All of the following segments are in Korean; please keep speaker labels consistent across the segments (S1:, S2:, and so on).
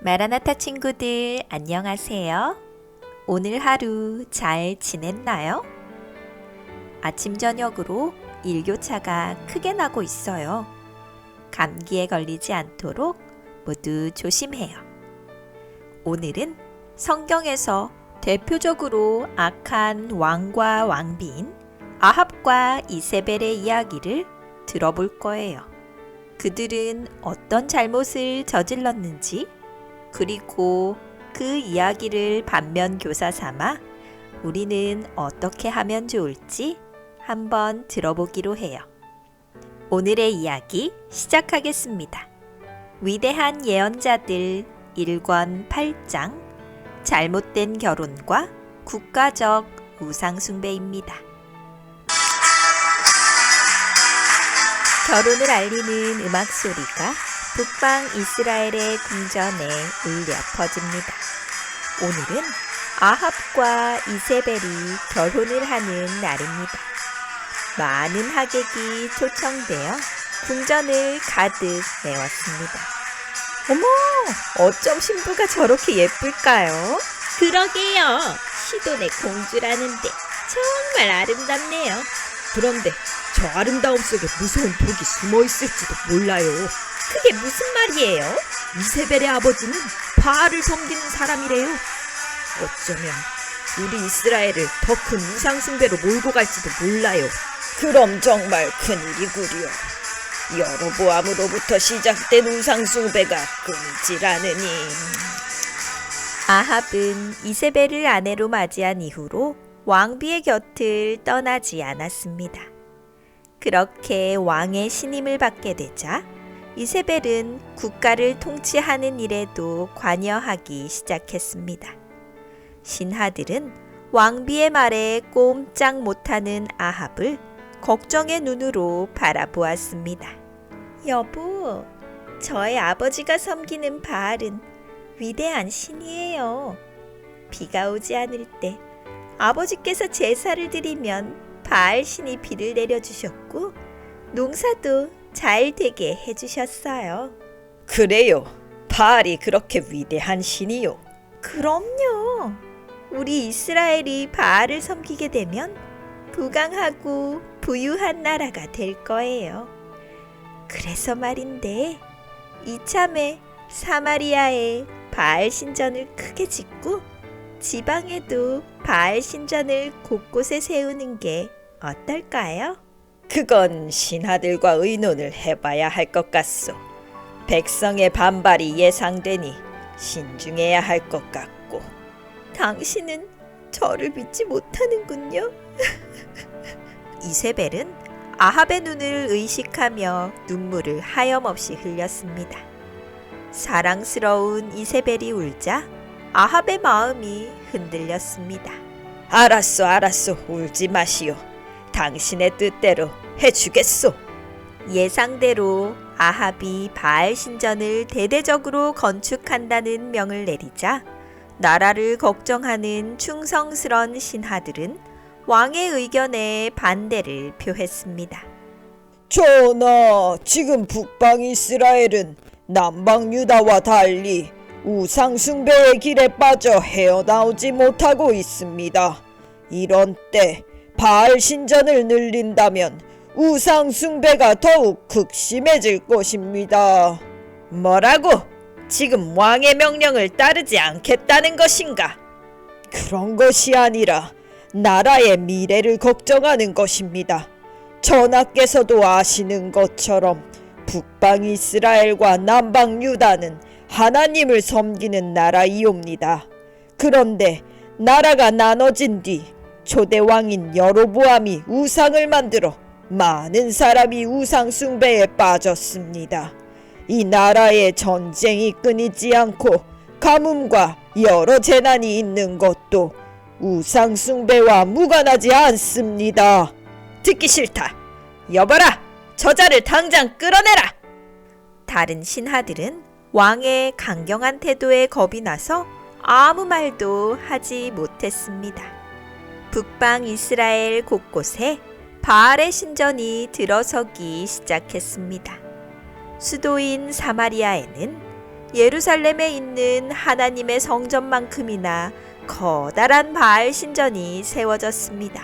S1: 마라나타 친구들 안녕하세요. 오늘 하루 잘 지냈나요? 아침 저녁으로 일교차가 크게 나고 있어요. 감기에 걸리지 않도록 모두 조심해요. 오늘은 성경에서 대표적으로 악한 왕과 왕비인 아합과 이세벨의 이야기를 들어볼 거예요. 그들은 어떤 잘못을 저질렀는지, 그리고 그 이야기를 반면 교사 삼아 우리는 어떻게 하면 좋을지 한번 들어보기로 해요. 오늘의 이야기 시작하겠습니다. 위대한 예언자들 1권 8장 잘못된 결혼과 국가적 우상숭배입니다. 결혼을 알리는 음악 소리가 북방 이스라엘의 궁전에 울려 퍼집니다. 오늘은 아합과 이세벨이 결혼을 하는 날입니다. 많은 하객이 초청되어 궁전을 가득 메웠습니다. 어머, 어쩜 신부가 저렇게 예쁠까요?
S2: 그러게요. 시돈의 공주라는데 정말 아름답네요. 그런데 저 아름다움 속에 무서운 독이 숨어 있을지도 몰라요. 그게 무슨 말이에요? 이세벨의 아버지는 바알을 섬기는 사람이래요. 어쩌면 우리 이스라엘을 더 큰 우상숭배로 몰고 갈지도 몰라요.
S3: 그럼 정말 큰일이구려. 여로보암으로부터 시작된 우상숭배가 끊이질 않으니.
S1: 아합은 이세벨을 아내로 맞이한 이후로 왕비의 곁을 떠나지 않았습니다. 그렇게 왕의 신임을 받게 되자 이세벨은 국가를 통치하는 일에도 관여하기 시작했습니다. 신하들은 왕비의 말에 꼼짝 못하는 아합을 걱정의 눈으로 바라보았습니다. 여보, 저의 아버지가 섬기는 바알은 위대한 신이에요. 비가 오지 않을 때 아버지께서 제사를 드리면 바알 신이 비를 내려주셨고 농사도 잘 되게 해주셨어요.
S3: 그래요. 바알이 그렇게 위대한 신이요.
S1: 그럼요. 우리 이스라엘이 바알을 섬기게 되면 부강하고 부유한 나라가 될 거예요. 그래서 말인데 이참에 사마리아에 바알 신전을 크게 짓고 지방에도 바알 신전을 곳곳에 세우는 게 어떨까요?
S3: 그건 신하들과 의논을 해봐야 할 것 같소. 백성의 반발이 예상되니 신중해야 할 것 같고.
S1: 당신은 저를 믿지 못하는군요. 이세벨은 아합의 눈을 의식하며 눈물을 하염없이 흘렸습니다. 사랑스러운 이세벨이 울자 아합의 마음이 흔들렸습니다.
S3: 알았소. 울지 마시오. 당신의 뜻대로 해주겠소.
S1: 예상대로 아합이 바알 신전을 대대적으로 건축한다는 명을 내리자 나라를 걱정하는 충성스런 신하들은 왕의 의견에 반대를 표했습니다.
S3: 전하, 지금 북방 이스라엘은 남방 유다와 달리 우상숭배의 길에 빠져 헤어나오지 못하고 있습니다. 이런 때 바알 신전을 늘린다면 우상숭배가 더욱 극심해질 것입니다. 뭐라고? 지금 왕의 명령을 따르지 않겠다는 것인가? 그런 것이 아니라 나라의 미래를 걱정하는 것입니다. 전하께서도 아시는 것처럼 북방 이스라엘과 남방 유다는 하나님을 섬기는 나라이옵니다. 그런데 나라가 나눠진 뒤 초대 왕인 여로보암이 우상을 만들어 많은 사람이 우상 숭배에 빠졌습니다. 이 나라에 전쟁이 끊이지 않고 가뭄과 여러 재난이 있는 것도 우상 숭배와 무관하지 않습니다. 듣기 싫다. 여봐라, 저자를 당장 끌어내라.
S1: 다른 신하들은 왕의 강경한 태도에 겁이 나서 아무 말도 하지 못했습니다. 북방 이스라엘 곳곳에 바알의 신전이 들어서기 시작했습니다. 수도인 사마리아에는 예루살렘에 있는 하나님의 성전만큼이나 커다란 바알 신전이 세워졌습니다.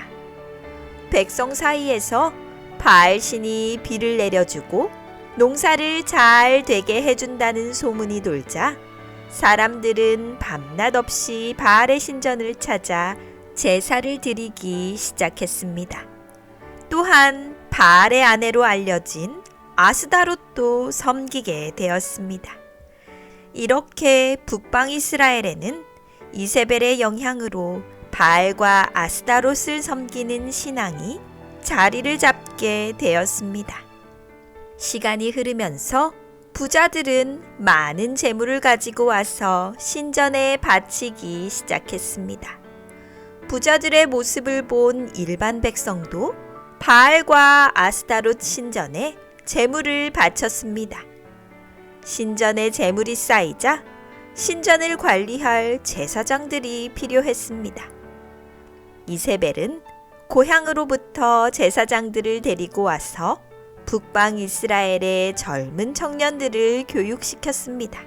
S1: 백성 사이에서 바알 신이 비를 내려주고 농사를 잘 되게 해준다는 소문이 돌자 사람들은 밤낮 없이 바알의 신전을 찾아 제사를 드리기 시작했습니다. 또한 바알의 아내로 알려진 아스다롯도 섬기게 되었습니다. 이렇게 북방 이스라엘에는 이세벨의 영향으로 바알과 아스다롯을 섬기는 신앙이 자리를 잡게 되었습니다. 시간이 흐르면서 부자들은 많은 재물을 가지고 와서 신전에 바치기 시작했습니다. 부자들의 모습을 본 일반 백성도 바알과 아스다롯 신전에 재물을 바쳤습니다. 신전에 재물이 쌓이자 신전을 관리할 제사장들이 필요했습니다. 이세벨은 고향으로부터 제사장들을 데리고 와서 북방 이스라엘의 젊은 청년들을 교육시켰습니다.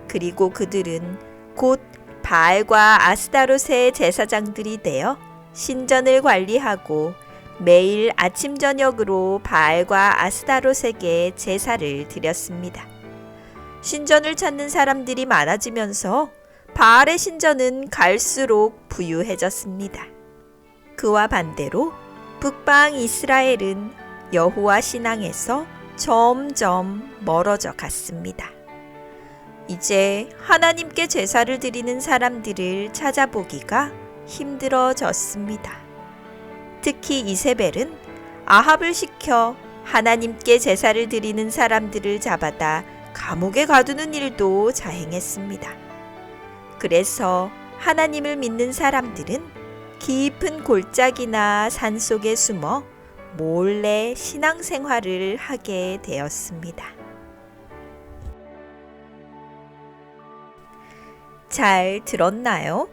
S1: 그리고 그들은 곧 바알과 아스다롯의 제사장들이 되어 신전을 관리하고 매일 아침 저녁으로 바알과 아스다롯에게 제사를 드렸습니다. 신전을 찾는 사람들이 많아지면서 바알의 신전은 갈수록 부유해졌습니다. 그와 반대로 북방 이스라엘은 여호와 신앙에서 점점 멀어져 갔습니다. 이제 하나님께 제사를 드리는 사람들을 찾아보기가 힘들어졌습니다. 특히 이세벨은 아합을 시켜 하나님께 제사를 드리는 사람들을 잡아다 감옥에 가두는 일도 자행했습니다. 그래서 하나님을 믿는 사람들은 깊은 골짜기나 산속에 숨어 몰래 신앙생활을 하게 되었습니다. 잘 들었나요?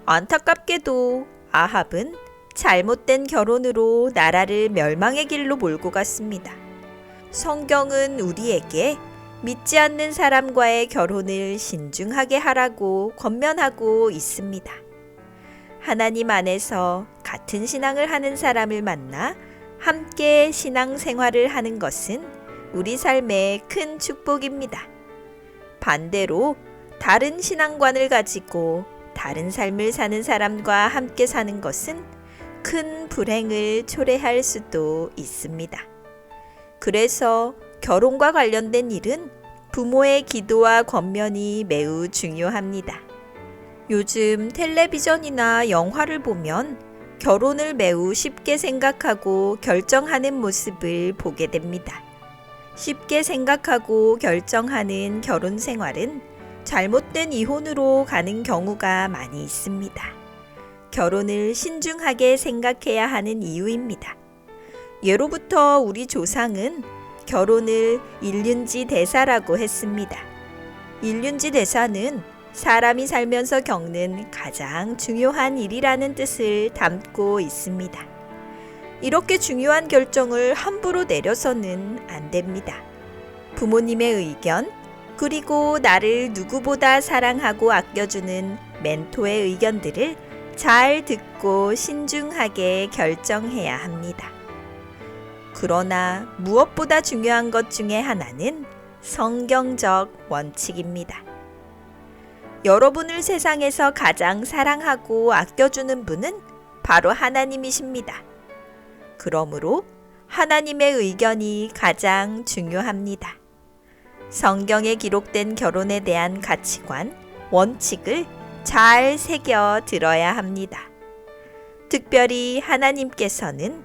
S1: 안타깝게도 아합은 잘못된 결혼으로 나라를 멸망의 길로 몰고 갔습니다. 성경은 우리에게 믿지 않는 사람과의 결혼을 신중하게 하라고 권면하고 있습니다. 하나님 안에서 같은 신앙을 하는 사람을 만나 함께 신앙생활을 하는 것은 우리 삶의 큰 축복입니다. 반대로 다른 신앙관을 가지고 다른 삶을 사는 사람과 함께 사는 것은 큰 불행을 초래할 수도 있습니다. 그래서 결혼과 관련된 일은 부모의 기도와 권면이 매우 중요합니다. 요즘 텔레비전이나 영화를 보면 결혼을 매우 쉽게 생각하고 결정하는 모습을 보게 됩니다. 쉽게 생각하고 결정하는 결혼 생활은 잘못된 이혼으로 가는 경우가 많이 있습니다. 결혼을 신중하게 생각해야 하는 이유입니다. 예로부터 우리 조상은 결혼을 일륜지 대사라고 했습니다. 일륜지 대사는 사람이 살면서 겪는 가장 중요한 일이라는 뜻을 담고 있습니다. 이렇게 중요한 결정을 함부로 내려서는 안 됩니다. 부모님의 의견, 그리고 나를 누구보다 사랑하고 아껴주는 멘토의 의견들을 잘 듣고 신중하게 결정해야 합니다. 그러나 무엇보다 중요한 것 중에 하나는 성경적 원칙입니다. 여러분을 세상에서 가장 사랑하고 아껴주는 분은 바로 하나님이십니다. 그러므로 하나님의 의견이 가장 중요합니다. 성경에 기록된 결혼에 대한 가치관, 원칙을 잘 새겨 들어야 합니다. 특별히 하나님께서는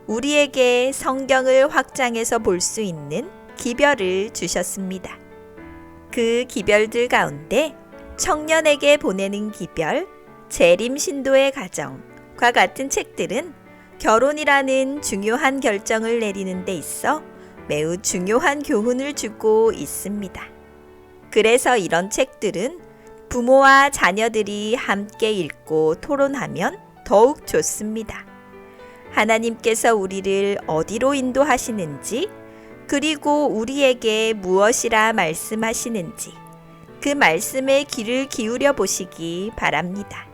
S1: 우리에게 성경을 확장해서 볼 수 있는 기별을 주셨습니다. 그 기별들 가운데 청년에게 보내는 기별, 재림 신도의 가정과 같은 책들은 결혼이라는 중요한 결정을 내리는 데 있어 매우 중요한 교훈을 주고 있습니다. 그래서 이런 책들은 부모와 자녀들이 함께 읽고 토론하면 더욱 좋습니다. 하나님께서 우리를 어디로 인도하시는지, 그리고 우리에게 무엇이라 말씀하시는지 그 말씀에 귀를 기울여 보시기 바랍니다.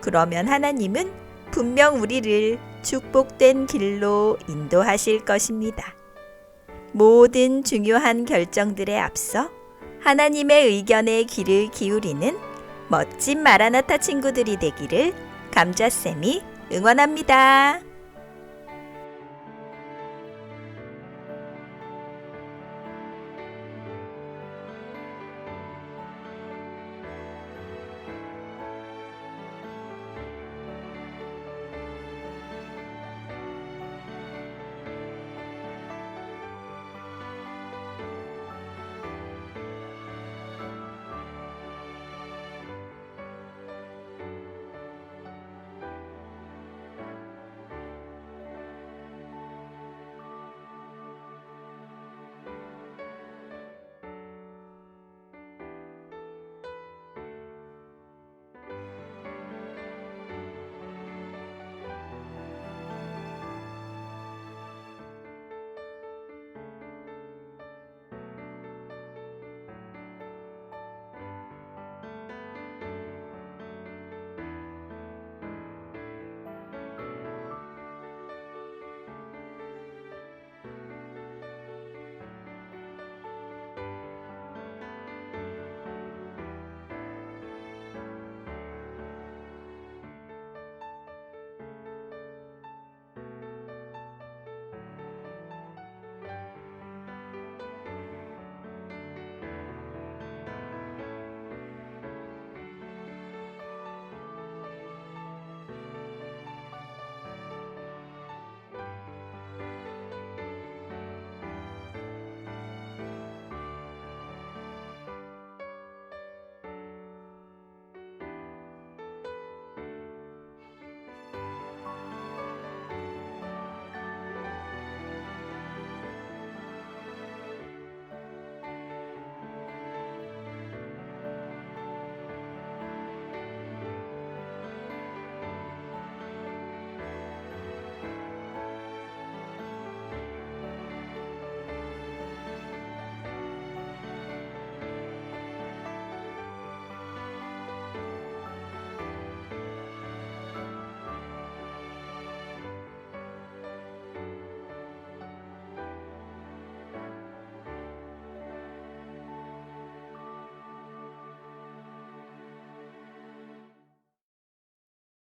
S1: 그러면 하나님은 분명 우리를 축복된 길로 인도하실 것입니다. 모든 중요한 결정들에 앞서 하나님의 의견에 귀를 기울이는 멋진 마라나타 친구들이 되기를 감자쌤이 응원합니다.